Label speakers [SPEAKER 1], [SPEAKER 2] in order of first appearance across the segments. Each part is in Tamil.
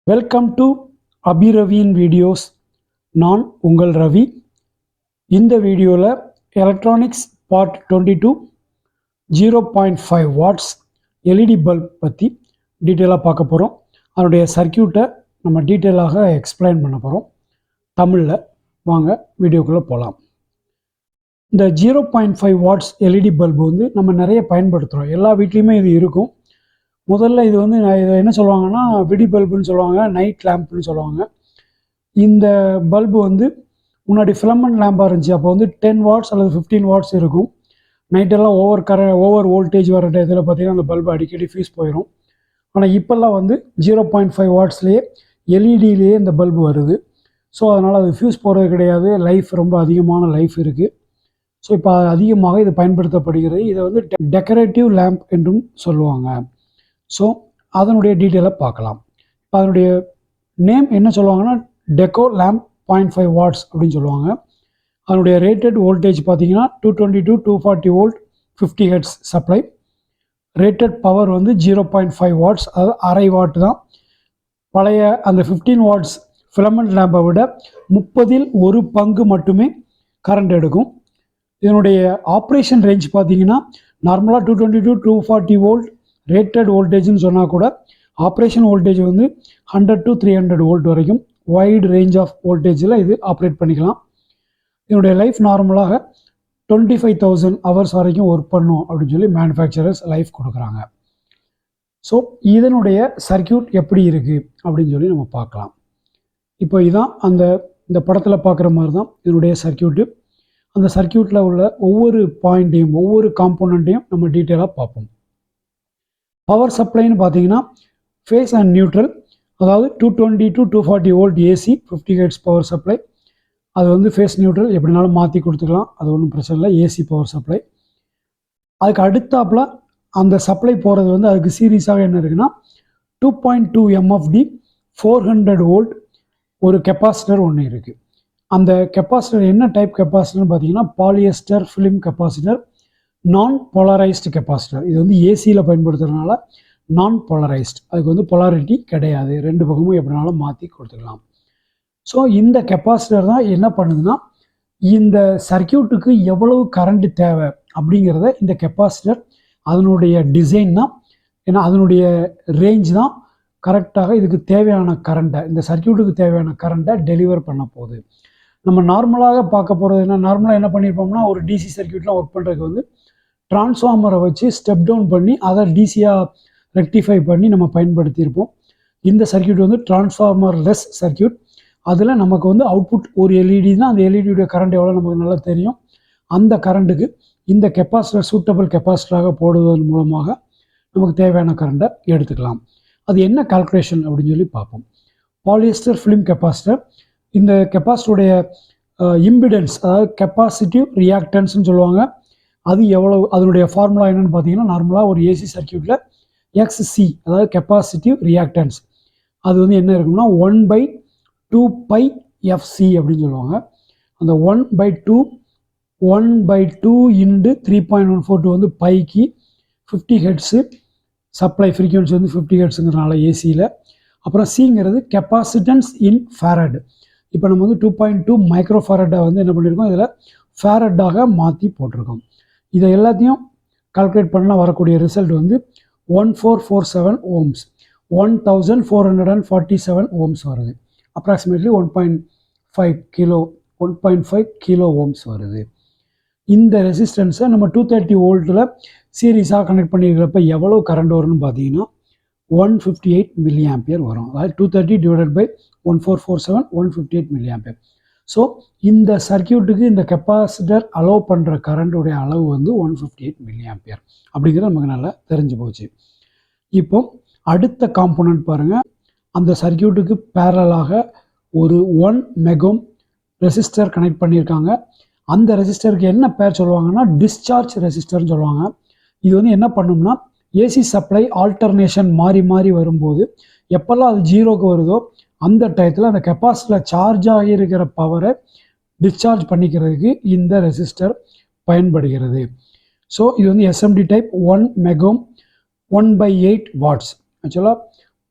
[SPEAKER 1] Welcome to அபிரவியின் videos. நான் உங்கள் ரவி. இந்த வீடியோவில் electronics part 22 0.5 watts LED bulb பற்றி டீட்டெயிலாக பார்க்க போகிறோம். அதனுடைய சர்க்கியூட்டை நம்ம டீட்டெயிலாக எக்ஸ்பிளைன் பண்ண போகிறோம் தமிழில். வாங்க வீடியோக்குள்ளே போகலாம். இந்த 0.5 வாட்ஸ் எல்இடி பல்பு வந்து நம்ம நிறைய பயன்படுத்துகிறோம். எல்லா வீட்லேயுமே இது இருக்கும். முதல்ல இது வந்து இதை என்ன சொல்லுவாங்கன்னா விடி பல்புன்னு சொல்லுவாங்க, நைட் லேம்ப்னு சொல்லுவாங்க. இந்த பல்பு வந்து முன்னாடி ஃபிலமெண்ட் லேம்பாக இருந்துச்சு. அப்போ வந்து 10 வாட்ஸ் அல்லது 15 வாட்ஸ் இருக்கும். நைட்டெல்லாம் ஓவர் வோல்டேஜ் வர டயத்தில் பார்த்திங்கன்னா அந்த பல்பு அடிக்கடி ஃபியூஸ் போயிடும். ஆனால் இப்போல்லாம் வந்து 0.5 வாட்ஸ்லேயே எல்இடியிலேயே இந்த பல்பு வருது. ஸோ அதனால் அது ஃபியூஸ் போகிறது கிடையாது. லைஃப் ரொம்ப அதிகமான லைஃப் இருக்குது. ஸோ இப்போ அதிகமாக இது பயன்படுத்தப்படுகிறது. இதை வந்து டெக்கரேட்டிவ் லேம்ப் என்றும் சொல்லுவாங்க. ஸோ அதனுடைய டீட்டெயிலை பார்க்கலாம். இப்போ அதனுடைய நேம் என்ன சொல்லுவாங்கன்னா டெக்கோ லேம்ப் 0.5 வாட்ஸ் அப்படின்னு சொல்லுவாங்க. அதனுடைய ரேட்டட் வோல்டேஜ் பார்த்தீங்கன்னா 220 to 240 volt 50 hertz supply. Rated power வந்து 0.5 வாட்ஸ், அதாவது அரை வாட் தான். பழைய அந்த 15 வாட்ஸ் ஃபிலமெண்ட் லேம்பை விட 30ல் 1 பங்கு மட்டுமே கரண்ட் எடுக்கும். இதனுடைய ஆப்ரேஷன் ரேஞ்ச் பார்த்தீங்கன்னா நார்மலாக 220 to 240 வோல்ட் ரேட்டட் வோல்டேஜ்னு சொன்னால் கூட ஆப்ரேஷன் வோல்டேஜ் வந்து 100 to 300 வோல்ட் வரைக்கும் வைடு ரேஞ்ச் ஆஃப் வோல்டேஜில் இது ஆப்ரேட் பண்ணிக்கலாம். இதனுடைய லைஃப் நார்மலாக 25,000 ஹவர்ஸ் வரைக்கும் ஒர்க் பண்ணும் அப்படின்னு சொல்லி மேனுஃபேக்சரர்ஸ் லைஃப் கொடுக்குறாங்க. ஸோ இதனுடைய சர்க்கியூட் எப்படி இருக்குது அப்படின்னு சொல்லி நம்ம பார்க்கலாம். இப்போ இதுதான் இந்த படத்தில் பார்க்குற மாதிரி தான் இதனுடைய சர்க்கியூட்டு. அந்த சர்க்கியூட்டில் உள்ள ஒவ்வொரு பாயிண்ட்டையும் ஒவ்வொரு காம்போனண்ட்டையும் நம்ம டீட்டெயிலாக பார்ப்போம். பவர் சப்ளைன்னு பார்த்தீங்கன்னா ஃபேஸ் அண்ட் நியூட்ரல், அதாவது 220 to 240 volt AC 50 hertz power supply. அது வந்து ஃபேஸ் நியூட்ரல் எப்படினாலும் மாற்றி கொடுத்துக்கலாம், அது ஒன்றும் பிரச்சனை இல்லை. AC power supply. அதுக்கு அடுத்தாப்பில் அந்த சப்ளை போகிறது வந்து அதுக்கு சீரீஸாக என்ன இருக்குன்னா 2.2 MFD 400 வோல்ட் ஒரு கெப்பாசிட்டர் ஒன்று இருக்குது. அந்த கெப்பாசிட்டர் என்ன டைப் கெப்பாசிட்டர்னு பார்த்தீங்கன்னா பாலியஸ்டர் ஃபிலிம் கெப்பாசிட்டர், நான் போலரைஸ்டு கெப்பாசிட்டர். இது வந்து ஏசியில் பயன்படுத்துறதுனால நான் போலரைஸ்ட். அதுக்கு வந்து பொலாரிட்டி கிடையாது, ரெண்டு பக்கமும் எப்படினாலும் மாற்றி கொடுத்துக்கலாம். ஸோ இந்த கெப்பாசிட்டர் தான் என்ன பண்ணுதுன்னா இந்த சர்க்கியூட்டுக்கு எவ்வளவு கரண்ட் தேவை அப்படிங்கிறத இந்த கெப்பாசிட்டர் அதனுடைய டிசைன் தான், ஏன்னா அதனுடைய ரேஞ்ச் தான் கரெக்டாக இதுக்கு தேவையான கரண்ட்டை, இந்த சர்க்கியூட்டுக்கு தேவையான கரண்ட்டை டெலிவர் பண்ண போகுது. நம்ம நார்மலாக பார்க்க போகிறது நார்மலாக என்ன பண்ணியிருப்போம்னா ஒரு டிசி சர்க்கியூட்லாம் ஒர்க் பண்ணுறதுக்கு வந்து டிரான்ஸ்ஃபார்மரை வச்சு ஸ்டெப் டவுன் பண்ணி அதை டிசியாக ரெக்டிஃபை பண்ணி நம்ம பயன்படுத்தியிருப்போம். இந்த சர்க்கியூட் வந்து டிரான்ஸ்ஃபார்மர் லெஸ் சர்க்கியூட். அதில் நமக்கு வந்து அவுட்புட் ஒரு எல்இடி தான். அந்த எல்இடியோட கரண்ட் எவ்வளோ நமக்கு நல்லா தெரியும். அந்த கரண்ட்டுக்கு இந்த கெப்பாசிட்டர் சூட்டபிள் கெப்பாசிட்டராக போடுவதன் மூலமாக நமக்கு தேவையான கரண்ட்டை எடுத்துக்கலாம். அது என்ன கால்குலேஷன் அப்படின்னு சொல்லி பார்ப்போம். பாலியஸ்டர் ஃபிலிம் கெப்பாசிட்டர், இந்த கெப்பாசிட்டருடைய இம்பிடன்ஸ், அதாவது கெப்பாசிட்டிவ் ரியாக்டன்ஸ்னு சொல்லுவாங்க. அது எவ்வளவு, அதனுடைய ஃபார்முலா என்னென்னு பார்த்தீங்கன்னா நார்மலாக ஒரு ஏசி சர்க்கியூட்டில் XC, அதாவது கெப்பாசிட்டிவ் ரியாக்டன்ஸ், அது வந்து என்ன இருக்குன்னா 1/2πfc அப்படின்னு சொல்லுவாங்க. அந்த 1/2 இன்டு 3.142 வந்து பைக்கு 50 ஹெர்ட்ஸு சப்ளை ஃப்ரீக்வன்சி வந்து 50 ஹெர்ட்ஸுங்கிறனால ஏசியில். அப்புறம் சிங்கிறது கெப்பாசிட்டன்ஸ் இன் ஃபேரட். இப்போ நம்ம வந்து 2.2 மைக்ரோ ஃபேரட்டை வந்து என்ன பண்ணியிருக்கோம், இதில் ஃபேரட்டாக மாற்றி போட்டிருக்கோம். இதை எல்லாத்தையும் கால்குலேட் பண்ணால் வரக்கூடிய ரிசல்ட் வந்து 1447 ஓம்ஸ், 1447 ஓம்ஸ் வருது. அப்ராக்சிமேட்லி 1.5 கிலோ ஓம்ஸ் வருது. இந்த ரெசிஸ்டன்ஸை நம்ம 230 வோல்ட்டில் சீரீஸாக கனெக்ட் பண்ணியிருக்கிறப்ப எவ்வளோ கரண்ட் வரும்னு பார்த்தீங்கன்னா 158 மில்லி ஆம்பியர் வரும். அதாவது 230 divided by 1447 158 milli ampere. So இந்த சர்க்கியூட்டுக்கு இந்த கெப்பாசிட்டர் அலோவ் பண்ணுற கரண்ட்டுடைய அளவு வந்து 158 மில்லி ஆம்பியர் அப்படிங்கிறது நமக்கு நல்லா தெரிஞ்சு போச்சு. இப்போ அடுத்த காம்போனன்ட் பாருங்கள். அந்த சர்க்கியூட்டுக்கு பேரலாக ஒரு 1 மெகோம் ரெசிஸ்டர் கனெக்ட் பண்ணியிருக்காங்க. அந்த ரெசிஸ்டருக்கு என்ன பேர் சொல்லுவாங்கன்னா டிஸ்சார்ஜ் ரெசிஸ்டர்னு சொல்லுவாங்க. இது வந்து என்ன பண்ணும்னா ஏசி சப்ளை ஆல்டர்னேஷன் மாறி மாறி வரும்போது எப்போல்லாம் அது ஜீரோக்கு வருதோ அந்த டயத்தில் அந்த கெப்பாசிட்டியில் சார்ஜ் ஆகியிருக்கிற பவரை டிஸ்சார்ஜ் பண்ணிக்கிறதுக்கு இந்த ரெசிஸ்டர் பயன்படுகிறது. ஸோ இது வந்து எஸ்எம்டி டைப் 1 மெகோம் 1/8 வாட்ஸ். ஆக்சுவலாக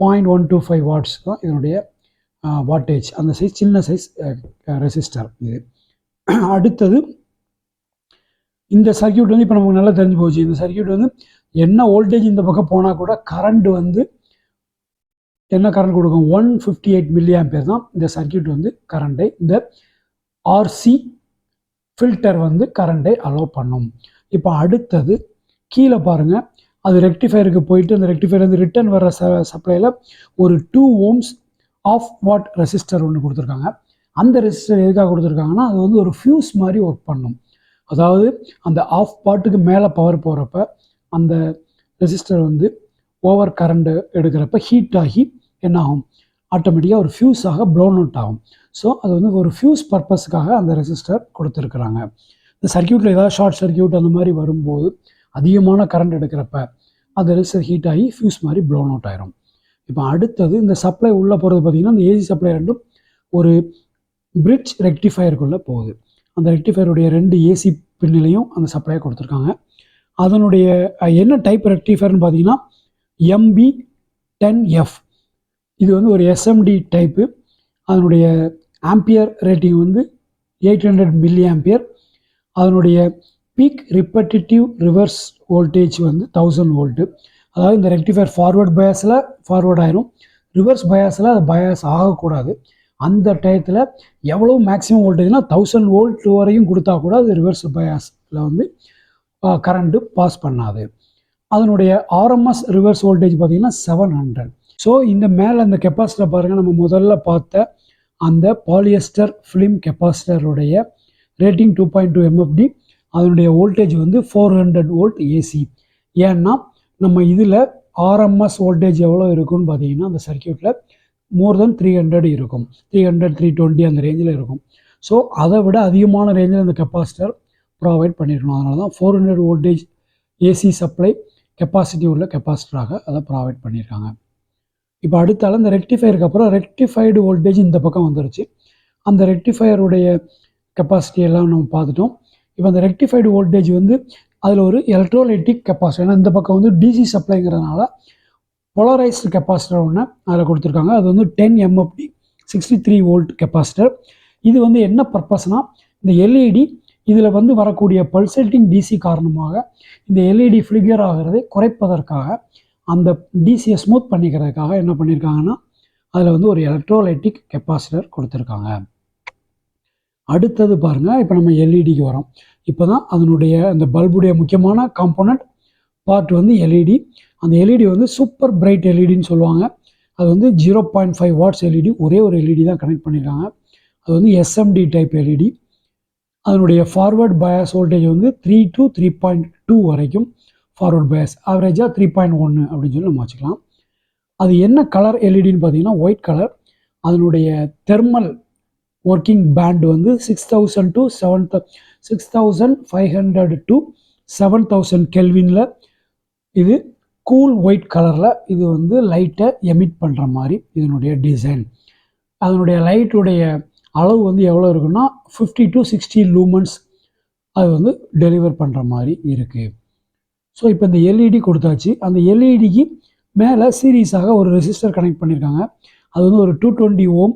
[SPEAKER 1] 0.125 வாட்ஸ் தான் இதனுடைய வாட்டேஜ். அந்த சைஸ் சின்ன சைஸ் ரெசிஸ்டர் இது. அடுத்தது இந்த சர்க்கியூட் வந்து இப்போ நமக்கு நல்லா தெரிஞ்சு போச்சு. இந்த சர்க்கியூட் வந்து என்ன வோல்டேஜ் இந்த பக்கம் போனால் கூட கரண்ட் வந்து என்ன கரண்ட் கொடுக்கும், 158 மில்லி ஆம்பியர் தான் இந்த சர்க்கியூட் வந்து கரண்டை, இந்த ஆர்சி ஃபில்டர் வந்து கரண்டை அலோவ் பண்ணும். இப்போ அடுத்தது கீழே பாருங்கள், அது ரெக்டிஃபயருக்கு போயிட்டு அந்த ரெக்டிஃபயர் வந்து ரிட்டர்ன் வர சப்ளையில் ஒரு 2 ohms ஆஃப் வாட் ரெசிஸ்டர் ஒன்று கொடுத்துருக்காங்க. அந்த ரெசிஸ்டர் எதுக்காக கொடுத்துருக்காங்கன்னா அது வந்து ஒரு ஃபியூஸ் மாதிரி ஒர்க் பண்ணும். அதாவது அந்த ஆஃப் வாட்டுக்கு மேலே பவர் போகிறப்ப அந்த ரெசிஸ்டர் வந்து ஓவர் கரண்ட் எடுக்கிறப்ப ஹீட் ஆகி என்ன ஆகும், ஆட்டோமேட்டிக்காக ஒரு ஃபியூஸாக ப்ளோன் அவுட் ஆகும். ஸோ அது வந்து ஒரு ஃபியூஸ் பர்பஸ்க்காக அந்த ரெசிஸ்டர் கொடுத்துருக்குறாங்க. இந்த சர்க்கியூட்டில் ஏதாவது ஷார்ட் சர்க்கியூட் அந்த மாதிரி வரும்போது அதிகமான கரண்ட் எடுக்கிறப்ப அந்த ரெசிஸ்டர் ஹீட் ஆகி ஃபியூஸ் மாதிரி ப்ளோன் அவுட் ஆயிரும். இப்போ அடுத்தது இந்த சப்ளை உள்ளே போகிறது பார்த்திங்கன்னா இந்த ஏசி சப்ளை ரெண்டும் ஒரு பிரிட்ஜ் ரெக்டிஃபயருக்குள்ளே போகுது. அந்த ரெக்டிஃபயருடைய 2 ஏசி பின்னிலையும் அந்த சப்ளையை கொடுத்துருக்காங்க. அதனுடைய என்ன டைப் ரெக்டிஃபயர்னு பார்த்தீங்கன்னா MB10F. இது வந்து ஒரு SMD டைப்பு. அதனுடைய ஆம்பியர் ரேட்டிங் வந்து 800 மில்லி ஆம்பியர். அதனுடைய பீக் ரிப்பட்டிட்டிவ் ரிவர்ஸ் வோல்டேஜ் வந்து 1000 வோல்ட்டு. அதாவது இந்த ரெக்டிஃபயர் ஃபார்வர்ட் பயாஸில் ஃபார்வர்ட் ஆயிரும், ரிவர்ஸ் பயாஸில் அது பயாஸ் ஆகக்கூடாது. அந்த டயத்தில் எவ்வளோ மேக்ஸிமம் வோல்டேஜ்னால் 1000 வோல்ட் வரையும் கொடுத்தா கூட அது ரிவர்ஸ் பயாஸில் வந்து கரண்ட்டு பாஸ் பண்ணாது. அதனுடைய ஆர்எம்எஸ் ரிவர்ஸ் வோல்டேஜ் பார்த்திங்கன்னா 700. ஸோ இந்த மேலே அந்த கெப்பாசிட்டர் பாருங்கள், நம்ம முதல்ல பார்த்த அந்த பாலியஸ்டர் ஃபிலிம் கெப்பாசிட்டருடைய ரேட்டிங் 2.2 MFD. அதனுடைய வோல்டேஜ் வந்து 400 வோல்ட் ஏசி. ஏன்னா நம்ம இதில் ஆர்எம்எஸ் வோல்டேஜ் எவ்வளோ இருக்குன்னு பார்த்தீங்கன்னா அந்த சர்க்கியூட்டில் மோர் தென் 300 இருக்கும், 300 320 அந்த ரேஞ்சில் இருக்கும். ஸோ அதை விட அதிகமான ரேஞ்சில் அந்த கெப்பாசிட்டர் ப்ரொவைட் பண்ணியிருக்கணும். அதனால தான் 400 வோல்டேஜ் ஏசி சப்ளை கெப்பாசிட்டி உள்ள கெப்பாசிட்டராக அதை ப்ரொவைட் பண்ணியிருக்காங்க. இப்போ அடுத்தால இந்த ரெக்டிஃபயருக்கு அப்புறம் ரெக்டிஃபைடு வோல்டேஜ் இந்த பக்கம் வந்துருச்சு. அந்த ரெக்டிஃபயருடைய கெப்பாசிட்டி எல்லாம் நம்ம பார்த்துட்டோம். இப்போ அந்த ரெக்டிஃபைடு வோல்டேஜ் வந்து அதில் ஒரு எலக்ட்ரோலைட்டிக் கெப்பாசிட்டர், ஏன்னா இந்த பக்கம் வந்து டிசி சப்ளைங்கிறதுனால போலரைஸ்டு கெப்பாசிட்டர் ஒன்று அதில் கொடுத்துருக்காங்க. அது வந்து 10 MFD 63 வோல்ட் கெப்பாசிட்டர். இது வந்து என்ன பர்பஸ்னால் இந்த எல்இடி இதில் வந்து வரக்கூடிய பல்சேட்டிங் டிசி காரணமாக இந்த எல்இடி ஃப்ளிகர் ஆகிறதை குறைப்பதற்காக, அந்த டிசியை ஸ்மூத் பண்ணிக்கிறதுக்காக என்ன பண்ணியிருக்காங்கன்னா அதில் வந்து ஒரு எலக்ட்ரோலைட்டிக் கெப்பாசிட்டர் கொடுத்துருக்காங்க. அடுத்தது பாருங்கள், இப்போ நம்ம எல்இடிக்கு வரோம். இப்போ தான் அதனுடைய அந்த பல்புடைய முக்கியமான காம்போனன்ட் பார்ட் வந்து எல்இடி. அந்த எல்இடி வந்து சூப்பர் பிரைட் எல்இடின்னு சொல்லுவாங்க. அது வந்து 0.5 வாட்ஸ் எல்இடி, ஒரே ஒரு எல்இடி தான் கனெக்ட் பண்ணியிருக்காங்க. அது வந்து SMD டைப் எல்இடி. அதனுடைய ஃபார்வர்ட் பயாஸ் வோல்டேஜ் வந்து 3 to 3.2 வரைக்கும் ஃபார்வர்ட் பயாஸ், ஆவரேஜாக 3.1 அப்படின்னு சொல்லி நம்ம வச்சுக்கலாம். அது என்ன கலர் எல்இடின்னு பார்த்தீங்கன்னா ஒயிட் கலர். அதனுடைய தெர்மல் ஒர்க்கிங் பேண்ட் வந்து 6000 to 6500 to 7000 கெல்வினில் இது கூல் ஒயிட் கலரில் இது வந்து லைட்டை எமிட் பண்ணுற மாதிரி இதனுடைய டிசைன். அதனுடைய லைட்டுடைய அளவு வந்து எவ்வளோ இருக்குன்னா 50 to 60 லூமன்ஸ் அது வந்து டெலிவர் பண்ணுற மாதிரி இருக்குது. ஸோ இப்போ இந்த எல்இடி கொடுத்தாச்சு. அந்த எல்இடிக்கு மேலே சீரீஸாக ஒரு ரெசிஸ்டர் கனெக்ட் பண்ணியிருக்காங்க. அது வந்து ஒரு 220 ohm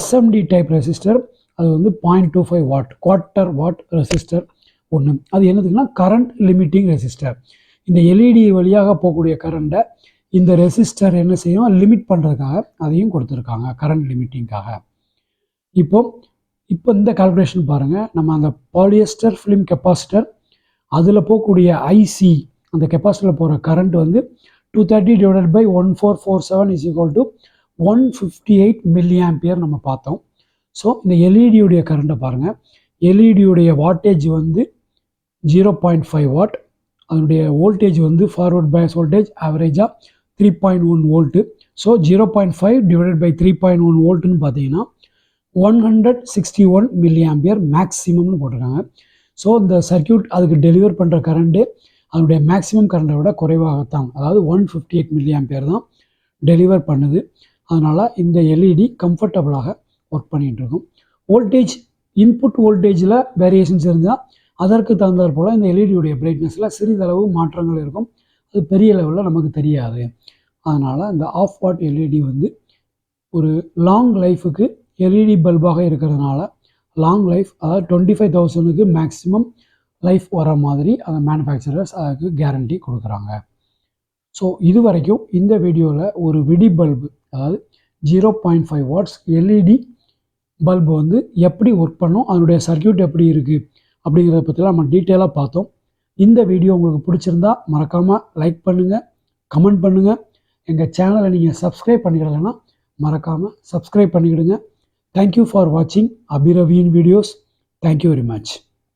[SPEAKER 1] SMD டைப் ரெசிஸ்டர். அது வந்து 0.25 வாட், குவார்ட்டர் வாட் ரெசிஸ்டர் ஒன்று. அது என்னதுக்குன்னா கரண்ட் லிமிட்டிங் ரெசிஸ்டர். இந்த எல்இடி வழியாக போகக்கூடிய கரண்ட்டை இந்த ரெசிஸ்டர் என்ன செய்யும், லிமிட் பண்ணுறதுக்காக அதையும் கொடுத்துருக்காங்க, கரண்ட் லிமிட்டிங்காக. இப்போ இந்த கால்குலேஷன் பாருங்கள். நம்ம அந்த பாலியஸ்டர் ஃபிலிம் கெப்பாசிட்டர் அதில் போகக்கூடிய ஐசி, அந்த கெப்பாசிட்டரில் போகிற கரண்ட் வந்து 230 divided by 1447 is equal to 158 milli ampere நம்ம பார்த்தோம். ஸோ இந்த எல்இடியுடைய கரண்ட்டை பாருங்கள். எல்இடியுடைய வாட்டேஜ் வந்து 0.5 வாட். அதனுடைய வோல்டேஜ் வந்து ஃபார்வர்ட் பயாஸ் வோல்டேஜ் ஆவரேஜாக 3.1 வோல்ட்டு. ஸோ 0.5 டிவைடட் பை 3.1 வோல்ட்டுன்னு பார்த்தீங்கன்னா 161 மில்லி ஆம்பியர் மேக்ஸிமம்னு போட்டிருக்காங்க. ஸோ இந்த சர்க்கியூட் அதுக்கு டெலிவர் பண்ணுற கரண்ட்டு அதனுடைய மேக்ஸிமம் கரண்ட்டை விட குறைவாகத்தான், அதாவது 158 மில்லி ஆம்பியர் தான் டெலிவர் பண்ணுது. அதனால் இந்த எல்இடி கம்ஃபர்டபுளாக ஒர்க் பண்ணிகிட்டு இருக்கும். வோல்டேஜ் இன்புட் வோல்டேஜில் வேரியேஷன்ஸ் இருந்தால் அதற்கு தகுந்தாற் போல் இந்த எல்இடியுடைய பிரைட்னஸில் சிறிதளவு மாற்றங்கள் இருக்கும். அது பெரிய லெவலில் நமக்கு தெரியாது. அதனால் இந்த ஆஃப் வாட் எல்இடி வந்து ஒரு லாங் லைஃபுக்கு எல்இடி பல்பாக இருக்கிறதுனால லாங் லைஃப், அதாவது 25,000க்கு மேக்ஸிமம் லைஃப் வர மாதிரி அந்த மேனுஃபேக்சரர்ஸ் அதுக்கு கேரண்டி கொடுக்குறாங்க. ஸோ இது வரைக்கும் இந்த வீடியோவில் ஒரு விடி பல்பு, அதாவது 0.5 வாட்ஸ் எல்இடி பல்பு வந்து எப்படி ஒர்க் பண்ணும், அதனுடைய சர்க்யூட் எப்படி இருக்குது அப்படிங்கிறத பற்றிலாம் நம்ம டீட்டெயிலாக பார்த்தோம். இந்த வீடியோ உங்களுக்கு பிடிச்சிருந்தா மறக்காமல் லைக் பண்ணுங்கள், கமெண்ட் பண்ணுங்கள். எங்கள் சேனலை நீங்கள் சப்ஸ்கிரைப் பண்ணிக்கிடலைன்னா மறக்காமல் சப்ஸ்கிரைப் பண்ணிக்கிடுங்க. தேங்க்யூ ஃபார் வாட்சிங் அபிரவியின் வீடியோஸ். Thank you very much.